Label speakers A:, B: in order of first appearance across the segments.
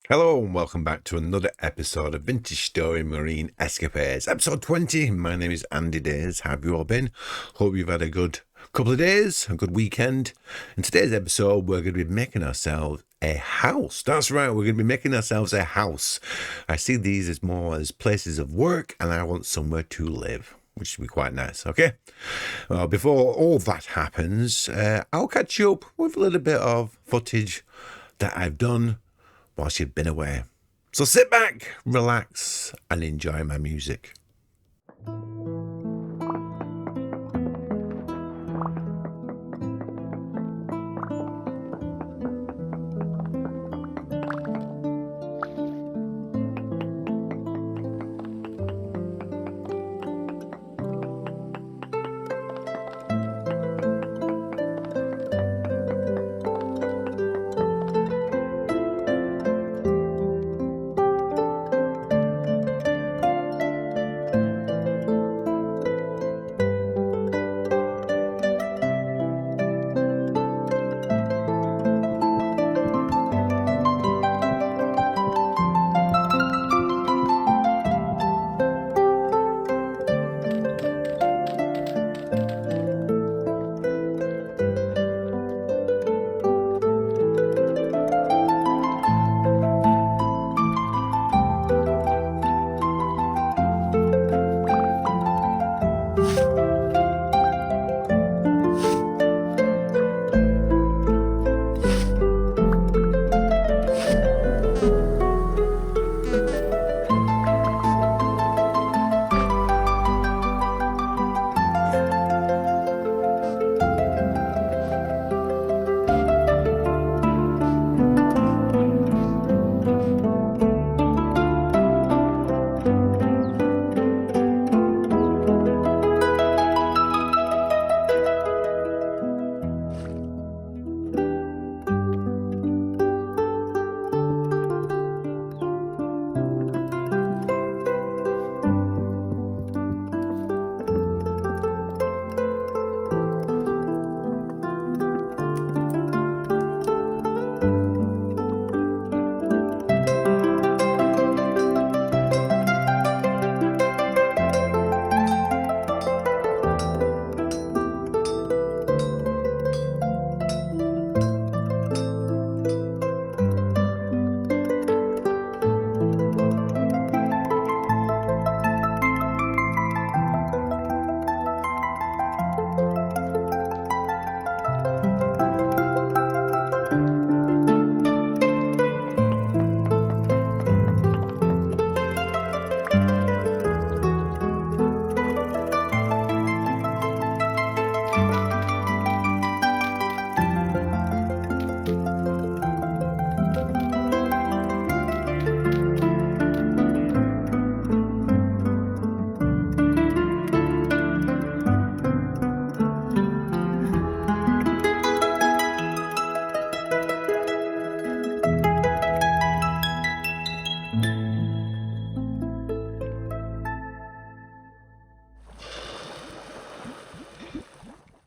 A: Hello and welcome back to another episode of Vintage Story Marine Escapades, episode 20. My name is Andy Days. How have you all been? Hope you've had a good couple of days, a good weekend. In today's episode, we're going to be making ourselves a house. That's right, we're going to be making ourselves a house. I see these as more as places of work, and I want somewhere to live, which would be quite nice, okay? Well, before all that happens, I'll catch you up with a little bit of footage that I've done whilst you've been away. So sit back, relax, and enjoy my music.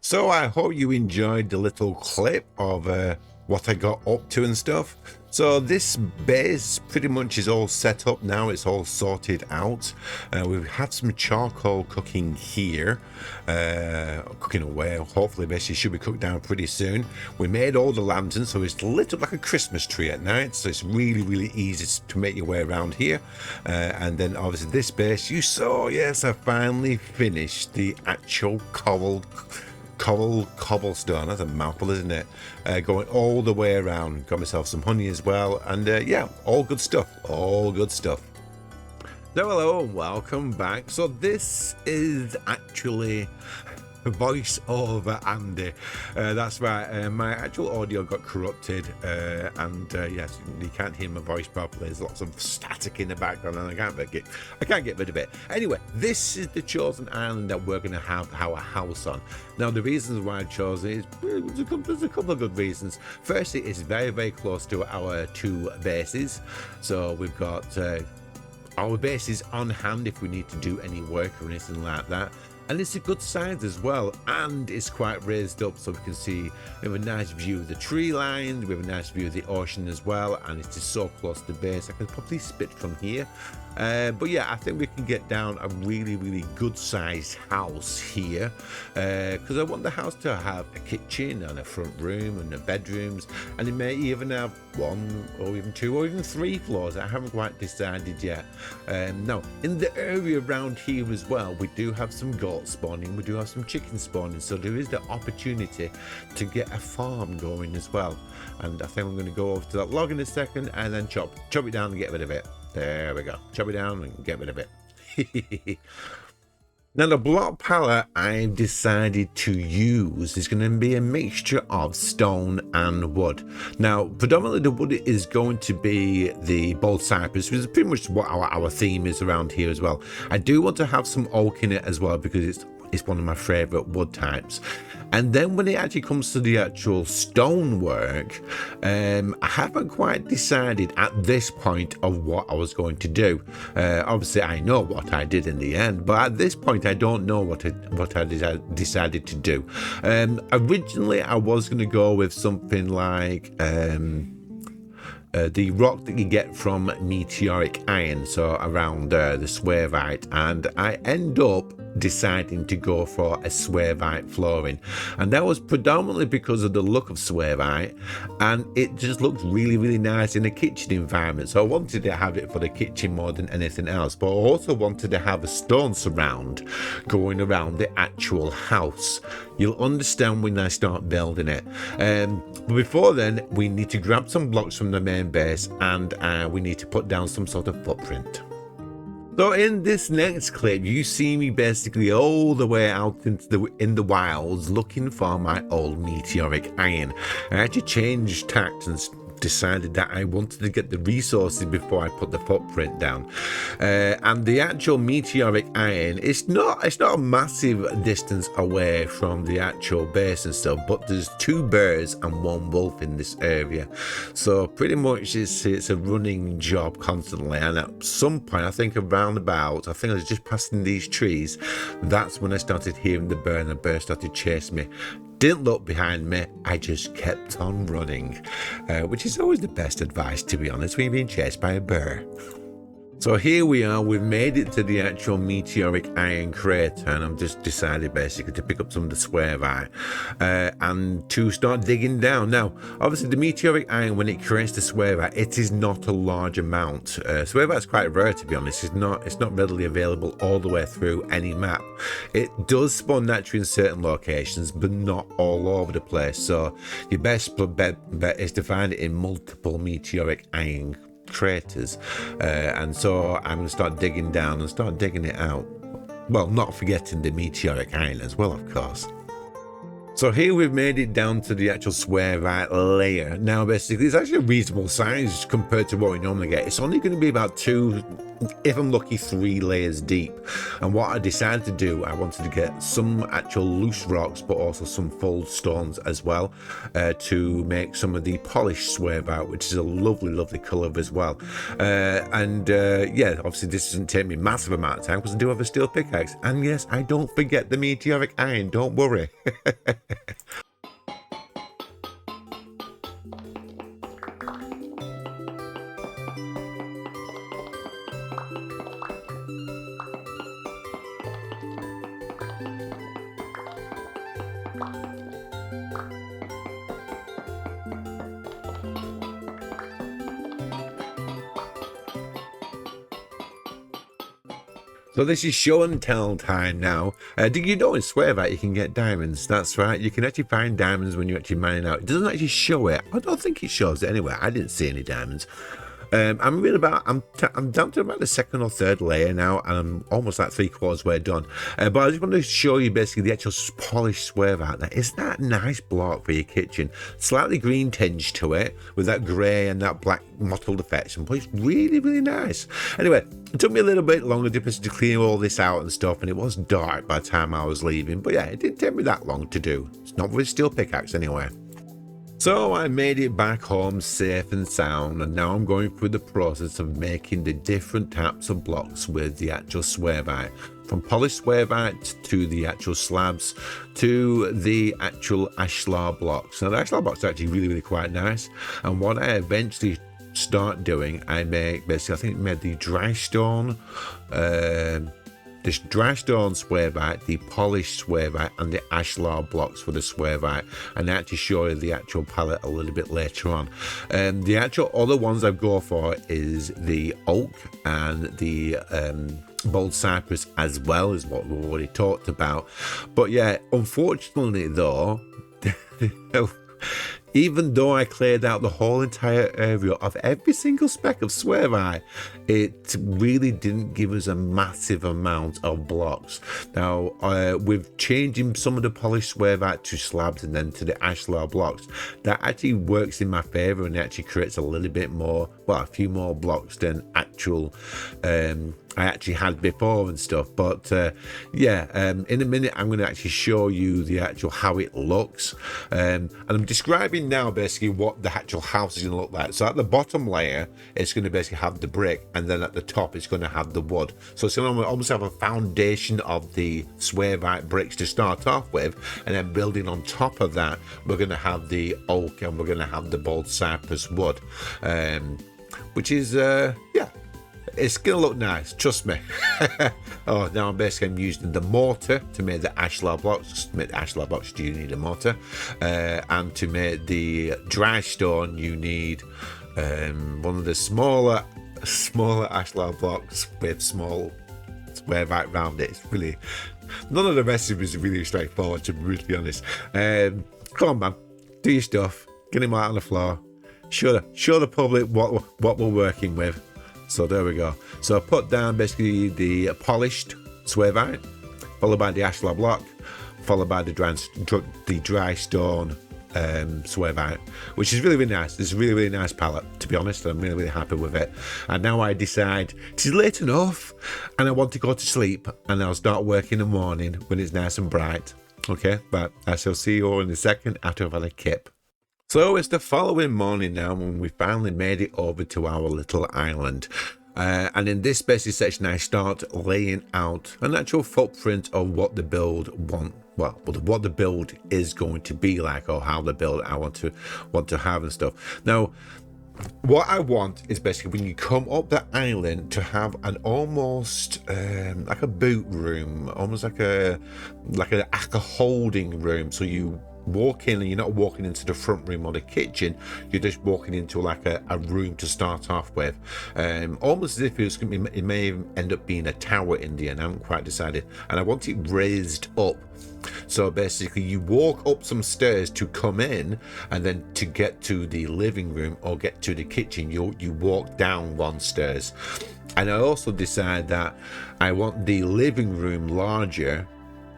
A: So I hope you enjoyed the little clip of what I got up to and stuff. So this base pretty much is all set up now. It's all sorted out. We've had some charcoal cooking here, cooking away. Hopefully this should be cooked down pretty soon. We made all the lanterns, so it's lit up like a Christmas tree at night. So it's really easy to make your way around here. And then obviously this base, you saw, yes, I finally finished the actual cobblestone. That's a mouthful, isn't it? Going all the way around. Got myself some honey as well, and yeah, all good stuff. So hello and welcome back. So this is actually voice over Andy. That's right. My actual audio got corrupted, and yes, you can't hear my voice properly. There's lots of static in the background, and I can't get rid of it. Anyway, this is the chosen island that we're going to have our house on. Now, the reasons why I chose it is there's a couple of good reasons. Firstly, it's very close to our two bases, so we've got our bases on hand if we need to do any work or anything like that. And it's a good size as well, and it's quite raised up, so we can see we have a nice view of the tree line, we have a nice view of the ocean as well, and it is so close to the base. I could probably spit from here, but yeah, I think we can get down a really good sized house here, because I want the house to have a kitchen and a front room and the bedrooms, and it may even have 1 or even 2 or even 3 floors. I haven't quite decided yet. Now in the area around here as well, we do have some goat spawning, we do have some chicken spawning, so there is the opportunity to get a farm going as well. And I think I'm going to go over to that log in a second and then chop it down and get rid of it. There we go, chop it down and get rid of it. Now the block palette I've decided to use is going to be a mixture of stone and wood. Now predominantly the wood is going to be the bold cypress, which is pretty much what our theme is around here as well. I do want to have some oak in it as well, because it's one of my favorite wood types. And then when it actually comes to the actual stonework, I haven't quite decided at this point of what I was going to do. Obviously I know what I did in the end, but at this point I don't know what I decided to do. Originally I was going to go with something like the rock that you get from meteoric iron, so around the swervite, and I end up deciding to go for a swervite flooring, and that was predominantly because of the look of swervite, and it just looked really nice in a kitchen environment. So I wanted to have it for the kitchen more than anything else, but I also wanted to have a stone surround going around the actual house. You'll understand when I start building it. But before then, we need to grab some blocks from the main base, and we need to put down some sort of footprint. So in this next clip, you see me basically all the way out into in the wilds looking for my old meteoric iron. I actually changed tact and decided that I wanted to get the resources before I put the footprint down. And the actual meteoric iron, it's not a massive distance away from the actual base and stuff, but there's 2 bears and 1 wolf in this area, so pretty much it's a running job constantly. And at some point, I think around about, I think I was just passing these trees, that's when I started hearing the bear, and the bear started chasing me. Didn't look behind me, I just kept on running, which is always the best advice, to be honest, when you're being chased by a bear. So here we are, we've made it to the actual meteoric iron crater, and I've just decided basically to pick up some of the swervite and to start digging down. Now, obviously the meteoric iron, when it creates the swervite, it is not a large amount. Swervite's quite rare, to be honest. It's not readily available all the way through any map. It does spawn naturally in certain locations, but not all over the place. So your best bet is to find it in multiple meteoric iron craters, and so I'm going to start digging down and start digging it out. Well, not forgetting the meteoric iron as well, of course. So here we've made it down to the actual swervite layer. Now basically it's actually a reasonable size compared to what we normally get. It's only going to be about 2, if I'm lucky, 3 layers deep. And what I decided to do, I wanted to get some actual loose rocks, but also some full stones as well, to make some of the polished swervite, which is a lovely colour as well. Yeah, obviously this doesn't take me a massive amount of time because I do have a steel pickaxe. And yes, I don't forget the meteoric iron, don't worry. So this is show and tell time now. Did you know in Swervite you can get diamonds? That's right, you can actually find diamonds when you're actually mining out. It doesn't actually show it. I don't think it shows it anyway. I didn't see any diamonds. I'm down to about the 2nd or 3rd layer now, and I'm almost like 3/4 way done. But I just want to show you basically the actual polished swervite. Now, isn't that a nice block for your kitchen? Slightly green tinge to it with that grey and that black mottled effects, but it's really nice. Anyway, it took me a little bit longer to clear all this out and stuff, and it was dark by the time I was leaving. But yeah, it didn't take me that long to do. It's not with a steel pickaxe anyway. So I made it back home safe and sound, and now I'm going through the process of making the different types of blocks with the actual swervite, from polished swervite to the actual slabs to the actual ashlar blocks. Now the ashlar blocks are actually really quite nice, and what I eventually start doing, I make basically, I think I made the dry stone, this dry stone swervite, the polished swervite, and the ashlar blocks for the swervite, and I actually show you the actual palette a little bit later on. The actual other ones I go for is the oak and the bold cypress, as well as what we've already talked about. But yeah, unfortunately though, even though I cleared out the whole entire area of every single speck of swervite, it really didn't give us a massive amount of blocks. Now, with changing some of the polished swervite to slabs and then to the ashlar blocks, that actually works in my favor, and it actually creates a little bit more, well, a few more blocks than actual I actually had before and stuff. But in a minute I'm going to actually show you the actual how it looks, and I'm describing now basically what the actual house is going to look like. So at the bottom layer it's going to basically have the brick, and then at the top it's going to have the wood. So it's going to almost have a foundation of the swervite bricks to start off with, and then building on top of that we're going to have the oak and we're going to have the bold cypress wood, which is it's gonna look nice, trust me. Oh, now I'm using the mortar to make the ashlar blocks. To make the ashlar blocks you need a mortar, and to make the dry stone you need one of the smaller ashlar blocks with small swervite around it. It's really, none of the recipes are really straightforward, to be really honest. Come on, man, do your stuff, get him out on the floor, show the public what we're working with. So there we go. So I put down basically the polished swervite, followed by the ashlar block, followed by the dry stone swervite, which is really nice. It's a really nice palette, to be honest. I'm really happy with it. And now I decide it is late enough and I want to go to sleep, and I'll start work in the morning when it's nice and bright. Okay, but I shall see you all in a second after I've had a kip. So it's the following morning now when we finally made it over to our little island. And in this basic section I start laying out an actual footprint of what the build what the build is going to be like, or how the build I want to have and stuff. Now, what I want is basically when you come up the island to have an almost like a boot room, almost like a holding room. So you walk in and you're not walking into the front room or the kitchen, you're just walking into like a room to start off with, almost as if it may end up being a tower in the end. I haven't quite decided, and I want it raised up. So basically you walk up some stairs to come in, and then to get to the living room or get to the kitchen you walk down one stairs. And I also decide that I want the living room larger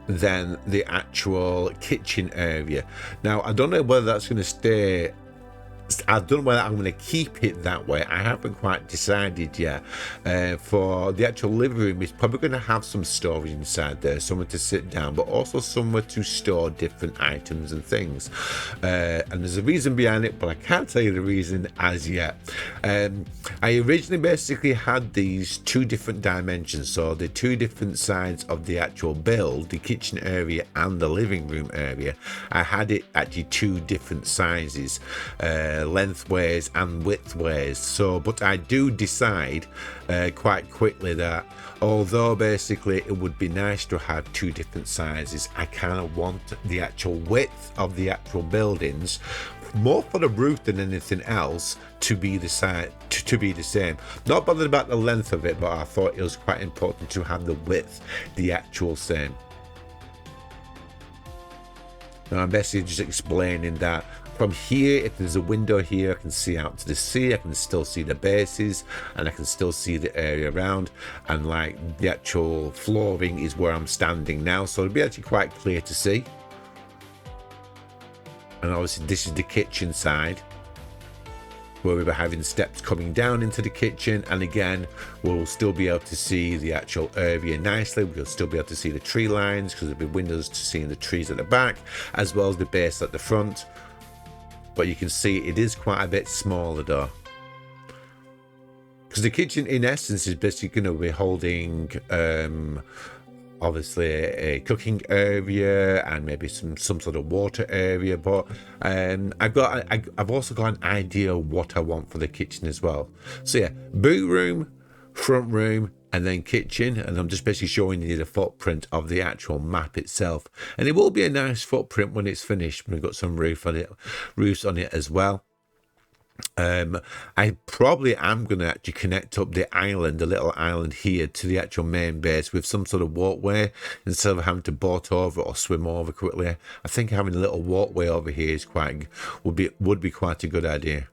A: than the actual kitchen area. Now I don't know whether that's going to stay, I don't know whether I'm going to keep it that way. I haven't quite decided yet. For the actual living room, it's probably going to have some storage inside there, somewhere to sit down, but also somewhere to store different items and things. And there's a reason behind it, but I can't tell you the reason as yet. I originally basically had these two different dimensions, so the two different sides of the actual build, the kitchen area and the living room area. I had it actually two different sizes, lengthways and widthways. So but I do decide quite quickly that although basically it would be nice to have two different sizes, I kind of want the actual width of the actual buildings, more for the roof than anything else, to be the same. Not bothered about the length of it, but I thought it was quite important to have the width the actual same. Now I'm basically just explaining that from here, if there's a window here, I can see out to the sea, I can still see the bases, and I can still see the area around, and like the actual flooring is where I'm standing now, so it'll be actually quite clear to see. And obviously this is the kitchen side, where we were having steps coming down into the kitchen, and again we'll still be able to see the actual area nicely. We'll still be able to see the tree lines because there'll be windows to see the trees at the back, as well as the base at the front. but you can see it is quite a bit smaller though. Because the kitchen, in essence, is basically going to be holding, obviously, a cooking area and maybe some sort of water area. But I've also got an idea of what I want for the kitchen as well. So yeah, boot room, front room, and then kitchen. And I'm just basically showing you the footprint of the actual map itself. And it will be a nice footprint when it's finished. We've got some roofs on it as well. I probably am going to actually connect up the island, the little island here, to the actual main base with some sort of walkway instead of having to boat over or swim over quickly. I think having a little walkway over here is would be quite a good idea.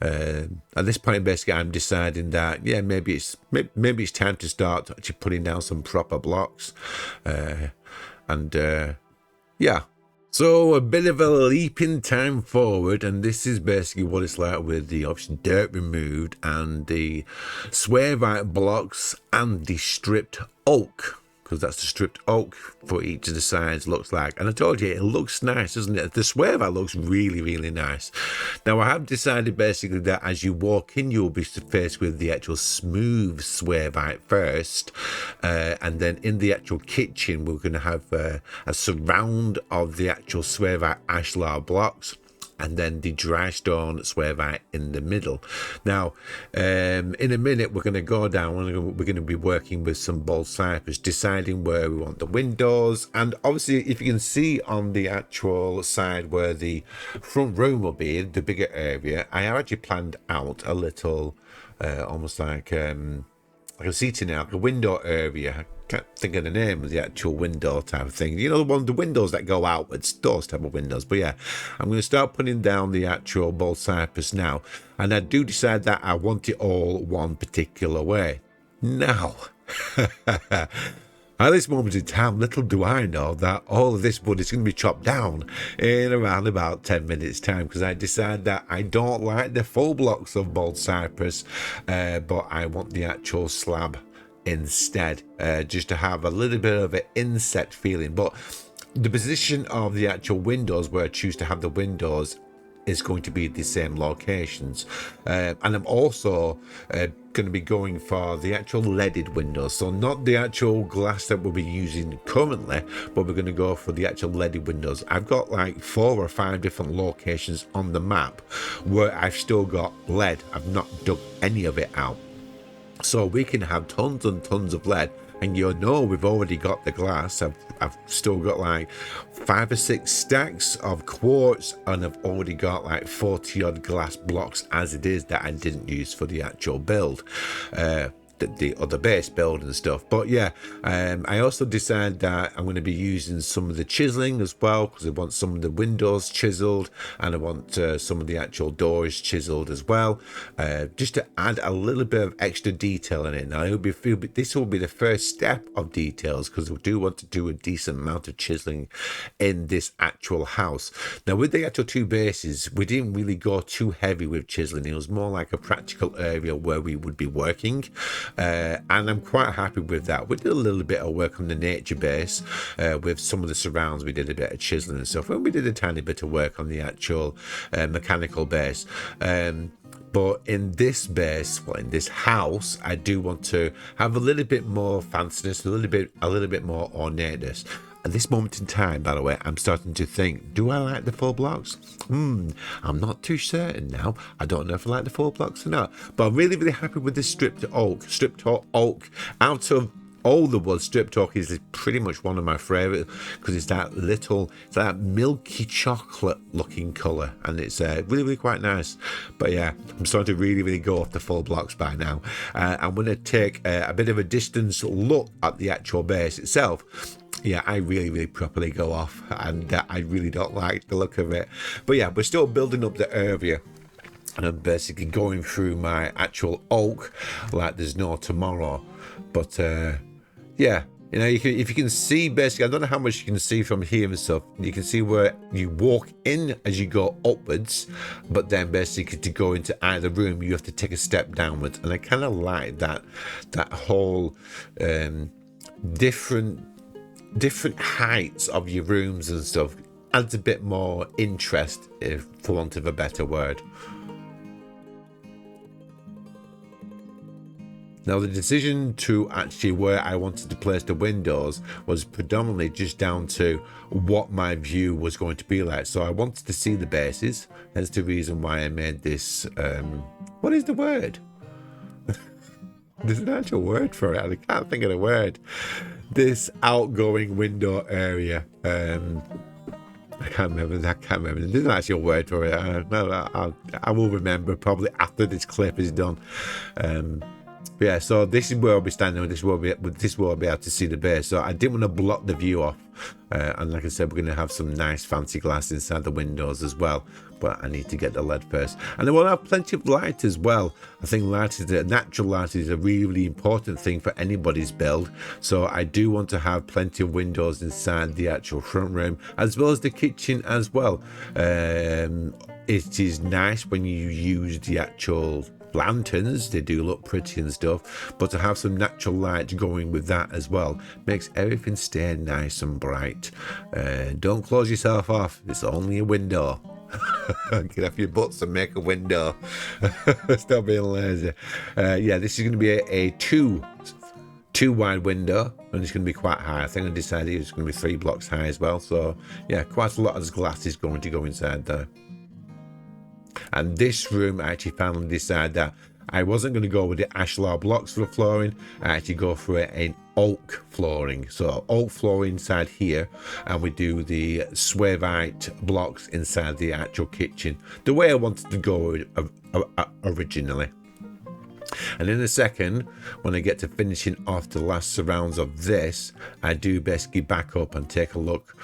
A: At this point, basically, I'm deciding that maybe it's time to start actually putting down some proper blocks, yeah. So a bit of a leap in time forward, and this is basically what it's like with the obviously dirt removed and the swarevite blocks and the stripped oak, because that's the stripped oak for each of the sides looks like. And I told you, it looks nice, doesn't it? The swarevite looks really, really nice. Now, I have decided basically that as you walk in, you'll be faced with the actual smooth swarevite first. And then in the actual kitchen, we're going to have a surround of the actual swarevite ashlar blocks, and then the dry stone swarevite in the middle. Now, in a minute, we're going to go down, we're going to be working with some bold cypress, deciding where we want the windows. And obviously, if you can see on the actual side where the front room will be, the bigger area, I have actually planned out a little, almost like a seating area, like a window area. Can't think of the name of the actual window type of thing. You know, the windows that go outwards, those type of windows. But yeah, I'm going to start putting down the actual bold cypress now. And I do decide that I want it all one particular way. Now, at this moment in time, little do I know that all of this wood is going to be chopped down in around about 10 minutes time, because I decide that I don't like the full blocks of bold cypress, but I want the actual slab instead, just to have a little bit of an inset feeling. But the position of the actual windows where I choose to have the windows is going to be the same locations, and I'm also going to be going for the actual leaded windows, so not the actual glass that we'll be using currently, but we're going to go for the actual leaded windows. I've got like 4 or 5 different locations on the map where I've still got lead. I've not dug any of it out. So we can have tons and tons of lead, and you know we've already got the glass. I've still got like 5 or 6 stacks of quartz, and I've already got like 40 odd glass blocks as it is that I didn't use for the actual build. The other base build and stuff. But yeah, I also decided that I'm going to be using some of the chiseling as well, because I want some of the windows chiseled, and I want some of the actual doors chiseled as well, just to add a little bit of extra detail in it. Now this will be the first step of details, because we do want to do a decent amount of chiseling in this actual house. Now with the actual 2 bases, we didn't really go too heavy with chiseling. It was more like a practical area where we would be working. And I'm quite happy with that. We did a little bit of work on the nature base with some of the surrounds. We did a bit of chiseling and stuff, and we did a tiny bit of work on the actual mechanical base. But in this base, well, in this house, I do want to have a little bit more fanciness, a little bit more ornateness. At this moment in time, by the way, I'm starting to think, do I like the full blocks? I'm not too certain now. I don't know if I like the full blocks or not. But I'm really, really happy with this stripped oak. Stripped oak, out of all the wood, stripped oak is pretty much one of my favourites, because it's that milky chocolate looking colour, and it's really, really quite nice. But yeah, I'm starting to really, really go off the full blocks by now. I'm going to take a bit of a distance look at the actual base itself. Yeah, I really, really properly go off, and I really don't like the look of it. But yeah, we're still building up the area, and I'm basically going through my actual oak like there's no tomorrow. But yeah, you know, if you can see, basically, I don't know how much you can see from here and stuff. You can see where you walk in as you go upwards, but then basically to go into either room, you have to take a step downwards. And I kind of like that whole different heights of your rooms and stuff adds a bit more interest, if for want of a better word. Now, the decision to actually where I wanted to place the windows was predominantly just down to what my view was going to be like. So I wanted to see the bases. That's the reason why I made this. What is the word? There's an actual word for it. I can't think of the word. This outgoing window area. I can't remember. There's an actual word for it. I will remember probably after this clip is done. Yeah, so this is where I'll be standing, and this will be able to see the base. So I didn't want to block the view off, and like I said, we're going to have some nice fancy glass inside the windows as well. But I need to get the LED first, and then we'll have plenty of light as well. I think natural light is a really important thing for anybody's build. So I do want to have plenty of windows inside the actual front room, as well as the kitchen as well. It is nice when you use the actual lanterns, they do look pretty and stuff, but to have some natural light going with that as well makes everything stay nice and bright. Don't close yourself off, it's only a window. Get off your butts and make a window. Stop being lazy. Yeah, this is going to be a two wide window, and it's going to be quite high. I think I decided it's going to be 3 blocks high as well, so yeah, quite a lot of glass is going to go inside there. And this room, I actually finally decided that I wasn't going to go with the ashlar blocks for the flooring. I actually go for an oak flooring. So oak flooring inside here, and we do the suavite blocks inside the actual kitchen, the way I wanted to go originally. And in a second, when I get to finishing off the last surrounds of this, I do basically back up and take a look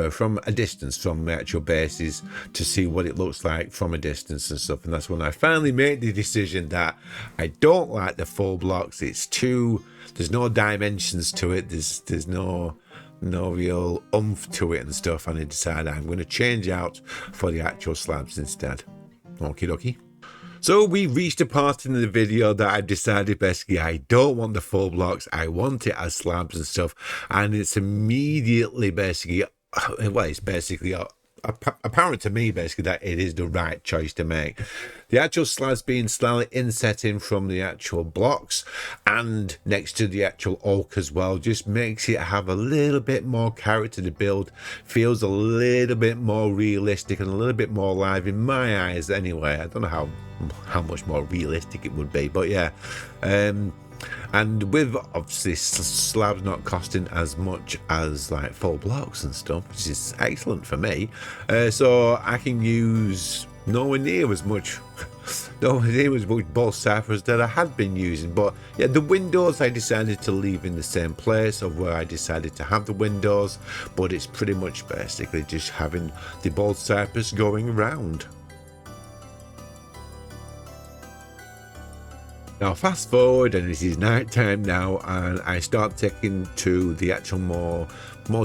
A: from a distance from the actual bases to see what it looks like from a distance and stuff. And that's when I finally made the decision that I don't like the full blocks. It's there's no dimensions to it. There's no real oomph to it and stuff. And I decided I'm going to change out for the actual slabs instead. Okie dokie. So we reached a part in the video that I've decided basically I don't want the full blocks, I want it as slabs and stuff, and it's immediately basically, well, it's basically apparent to me basically that it is the right choice to make. The actual slabs being slightly insetting from the actual blocks and next to the actual oak as well just makes it have a little bit more character. The build feels a little bit more realistic and a little bit more alive in my eyes anyway. I don't know how much more realistic it would be, but yeah. And with obviously slabs not costing as much as like full blocks and stuff, which is excellent for me, so I can use nowhere near as much both ciphers that I had been using. But yeah, the windows I decided to leave in the same place of where I decided to have the windows, but it's pretty much basically just having the bold cypress going around. Now fast forward, and it is night time now, and I start taking to the actual more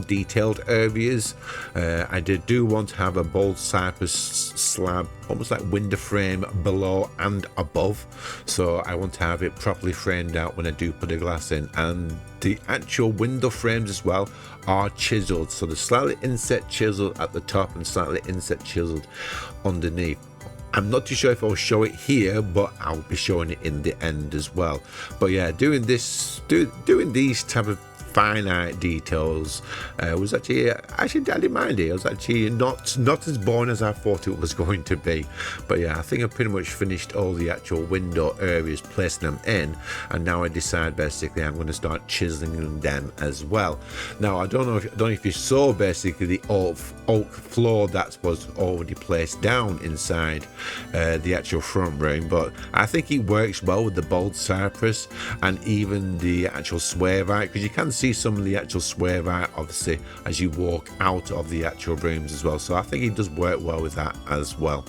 A: detailed areas. I do want to have a bold cypress slab, almost like window frame below and above, so I want to have it properly framed out when I do put the glass in. And the actual window frames as well are chiseled, so the slightly inset chiseled at the top and slightly inset chiseled underneath. I'm not too sure if I'll show it here, but I'll be showing it in the end as well. But yeah, doing these type of finite details was actually I didn't mind it. It was actually not as boring as I thought it was going to be. But yeah, I think I pretty much finished all the actual window areas, placing them in, and now I decide basically I'm going to start chiseling them as well. Now I don't know if you saw basically the oak floor that was already placed down inside the actual front room, but I think it works well with the bold cypress and even the actual suavite, because you can see some of the actual suavite obviously as you walk out of the actual rooms as well, so I think it does work well with that as well.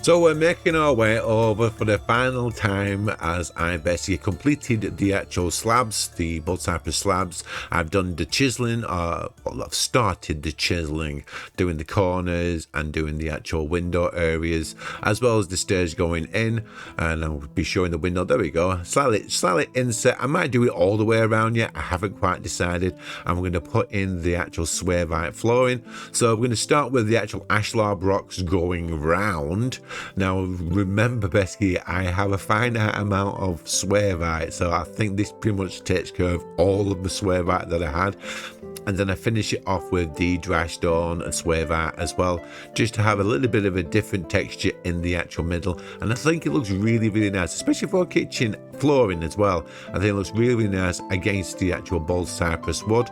A: So we're making our way over for the final time as I basically completed the actual slabs, the bull cypress slabs. I've done the chiseling, well, I've started the chiseling, doing the corners and doing the actual window areas, as well as the stairs going in, and I'll be showing the window. There we go, slightly inset. I might do it all the way around yet, I haven't quite decided. I'm going to put in the actual suavite flooring. So we're going to start with the actual ashlar blocks going round. Now remember, basically I have a finite amount of suavite, so I think this pretty much takes care of all of the suavite that I had, and then I finish it off with the dry stone and suavite as well, just to have a little bit of a different texture in the actual middle. And I think it looks really nice, especially for kitchen flooring as well. I think it looks really nice against the actual bull cypress wood.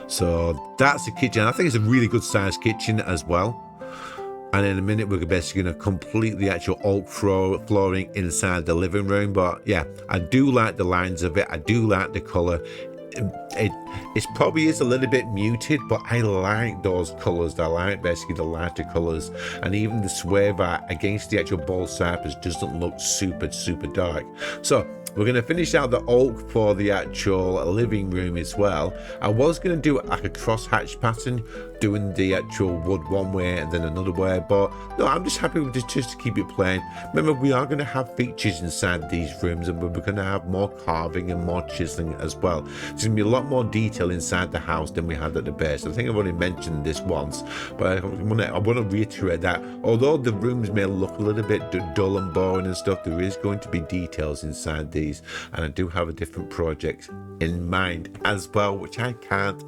A: So that's the kitchen. I think it's a really good sized kitchen as well. And in a minute, we're basically going to complete the actual oak flooring inside the living room. But yeah, I do like the lines of it. I do like the colour. It probably is a little bit muted, but I like those colours. I like basically the lighter colours. And even the suavite against the actual bull cypress doesn't look super dark. So we're going to finish out the oak for the actual living room as well. I was going to do it like a crosshatch pattern, doing the actual wood one way and then another way, but no, I'm just happy with just to keep it plain. Remember, we are going to have features inside these rooms, and we're going to have more carving and more chiseling as well. There's going to be a lot more detail inside the house than we had at the base. I think I've only mentioned this once, but I want to reiterate that although the rooms may look a little bit dull and boring and stuff, there is going to be details inside these, and I do have a different project in mind as well, which I can't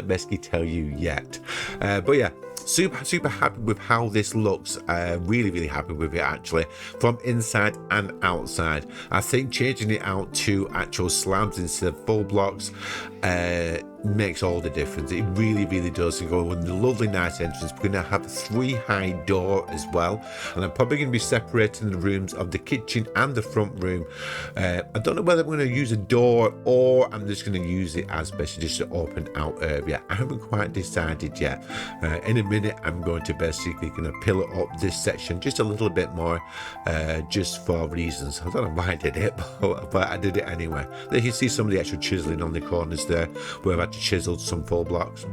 A: basically tell you yet, but yeah, super happy with how this looks. Really happy with it, actually, from inside and outside. I think changing it out to actual slabs instead of full blocks makes all the difference. It really does. You go with the lovely nice entrance. We're going to have a 3-high door as well, and I'm probably going to be separating the rooms of the kitchen and the front room. I don't know whether I'm going to use a door or I'm just going to use it as basically just an open out area. I haven't quite decided yet. In a minute, I'm going to basically pillar up this section just a little bit more, just for reasons. I don't know why I did it, but I did it anyway. There you see some of the actual chiseling on the corners there, where I've actually chiseled some full blocks.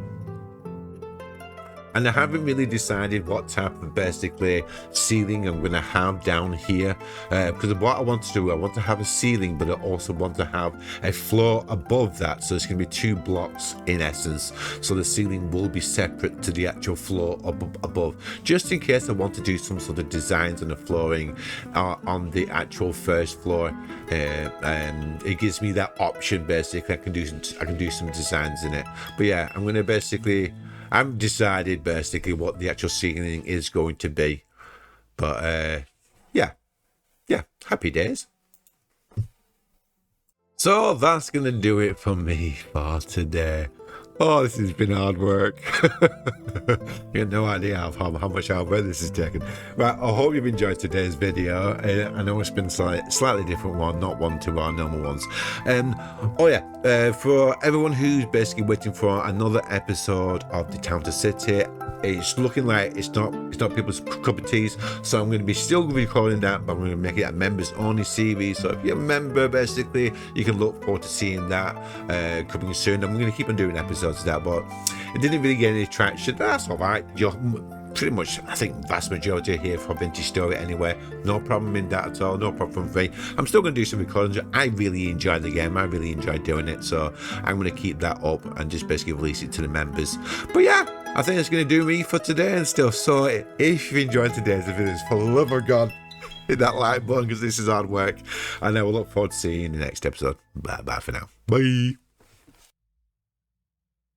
A: And I haven't really decided what type of basically ceiling I'm going to have down here, because what I want to do, I want to have a ceiling, but I also want to have a floor above that, so it's going to be 2 blocks in essence, so the ceiling will be separate to the actual floor above, just in case I want to do some sort of designs on the flooring on the actual first floor. And it gives me that option. Basically, I can do some designs in it. But yeah, I'm going to basically, I've decided basically what the actual ceiling is going to be. But yeah, happy days. So that's going to do it for me for today. Oh, this has been hard work. You have no idea how much hard work this has taken. Right, I hope you've enjoyed today's video. I know it's been slightly different one, not one to our normal ones. For everyone who's basically waiting for another episode of the Town to City, it's looking like it's not people's cup of teas, so I'm going to be still recording that, but I'm going to make it a members only series. So if you're a member, basically, you can look forward to seeing that coming soon. I'm going to keep on doing episodes of that, but it didn't really get any traction. That's all right. You're pretty much, I think, vast majority are here for Vintage Story anyway. No problem in that at all. No problem for me. I'm still going to do some recordings. I really enjoyed the game. I really enjoyed doing it, so I'm going to keep that up and just basically release it to the members. But yeah, I think that's going to do me for today and stuff. So if you enjoyed today's video, for the love of God, hit that like button, because this is hard work, and I will look forward to seeing you in the next episode. Bye for now. Bye.